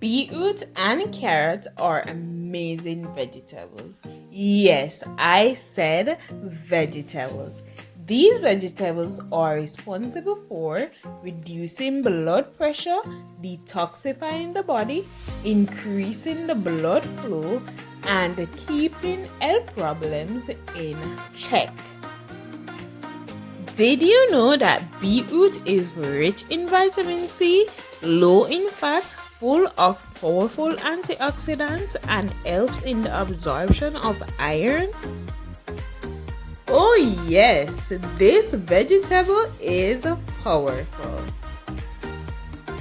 Beetroot and carrot are amazing vegetables. Yes, I said vegetables. These vegetables are responsible for reducing blood pressure, detoxifying the body, increasing the blood flow, and keeping health problems in check. Did you know that beetroot is rich in vitamin C, low in fat, full of powerful antioxidants, and helps in the absorption of iron? Oh yes, this vegetable is powerful.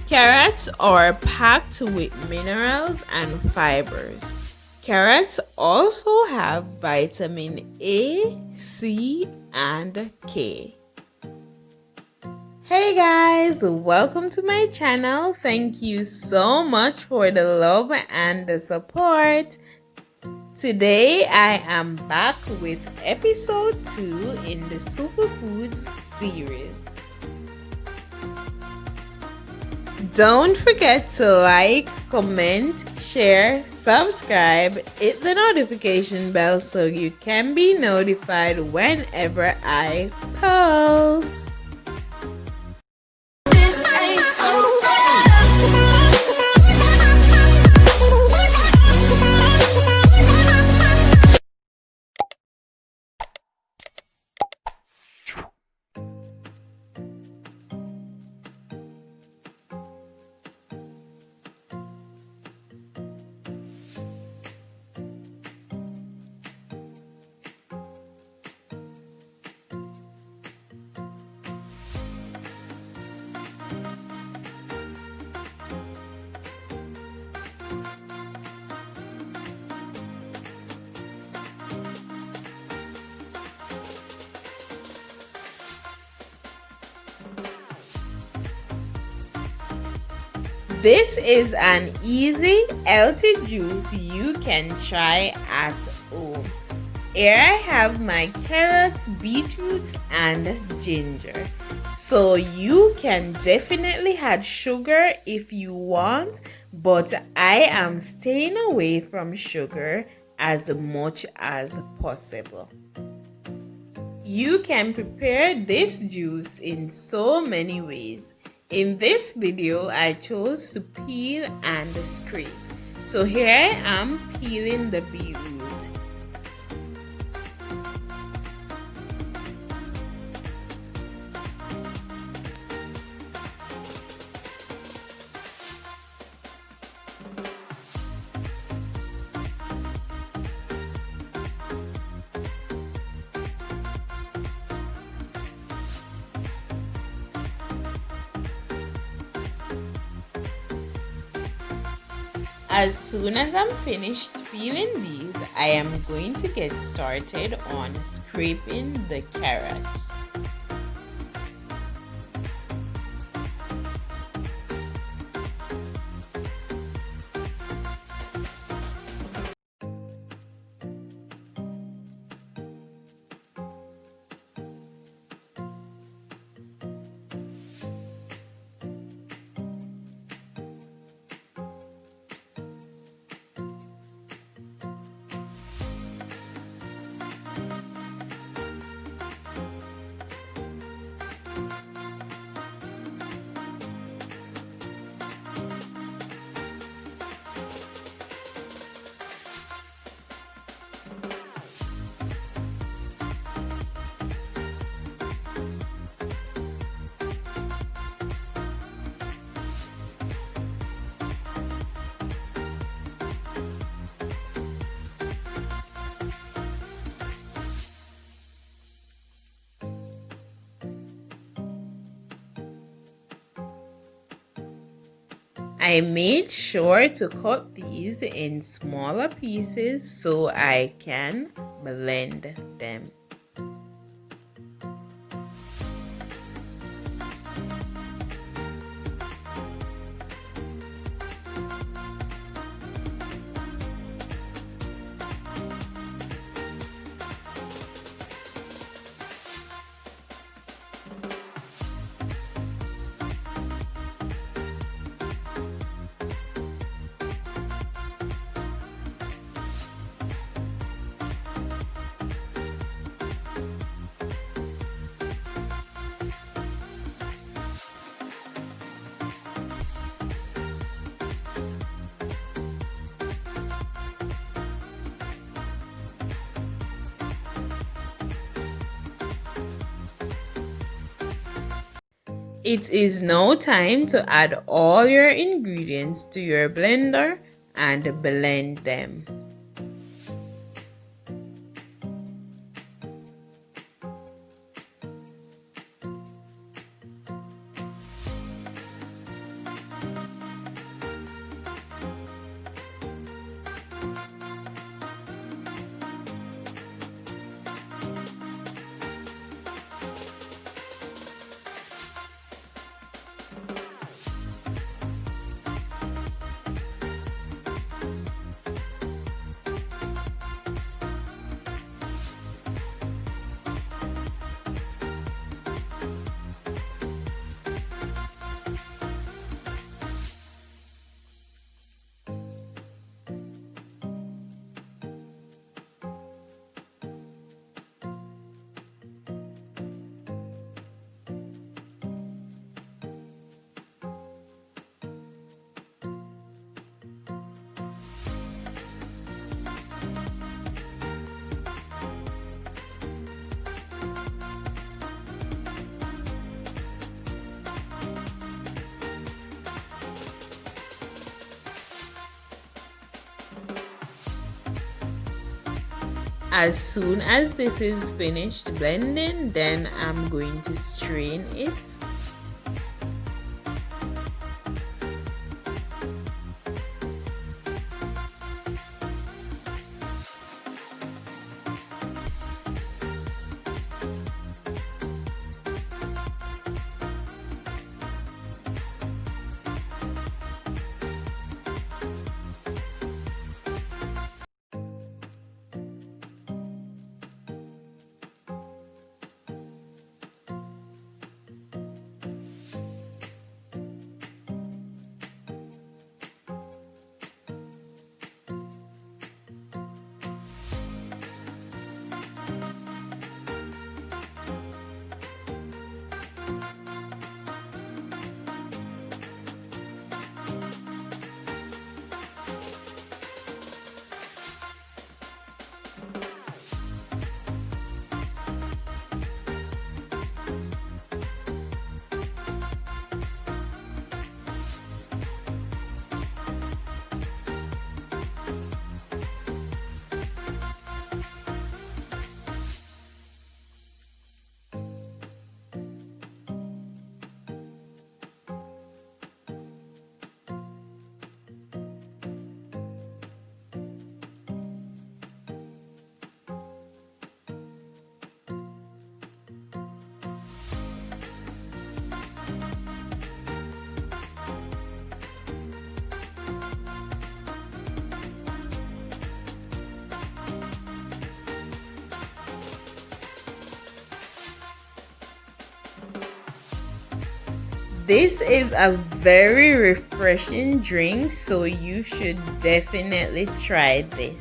Carrots are packed with minerals and fibers. Carrots also have vitamin A, C, and K. Hey guys, welcome to my channel. Thank you so much for the love and the support. Today I am back with episode 2 in the Superfoods series. Don't forget to like, comment, share, subscribe, hit the notification bell so you can be notified whenever I post. This is an easy, healthy juice you can try at home. Here I have my carrots, beetroots, and ginger. So you can definitely add sugar if you want, but I am staying away from sugar as much as possible. You can prepare this juice in so many ways. In this video, I chose to peel and scrape. So here I am peeling the beetroot. As soon as I'm finished peeling these, I am going to get started on scraping the carrots. I made sure to cut these in smaller pieces so I can blend them. It is now time to add all your ingredients to your blender and blend them. As soon as this is finished blending, then I'm going to strain it. This is a very refreshing drink, so you should definitely try this.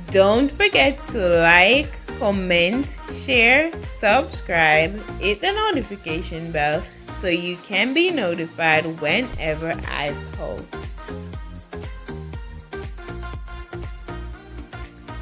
Don't forget to like, comment, share, subscribe, hit the notification bell so you can be notified whenever I post.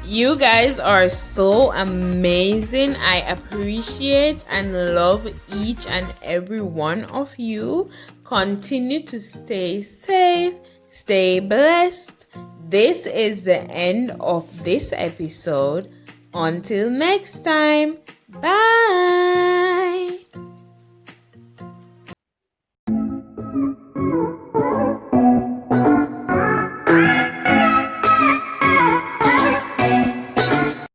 You guys are so amazing. I appreciate and love each and every one of you. Continue to stay safe, stay blessed. This is the end of this episode. Until next time, bye.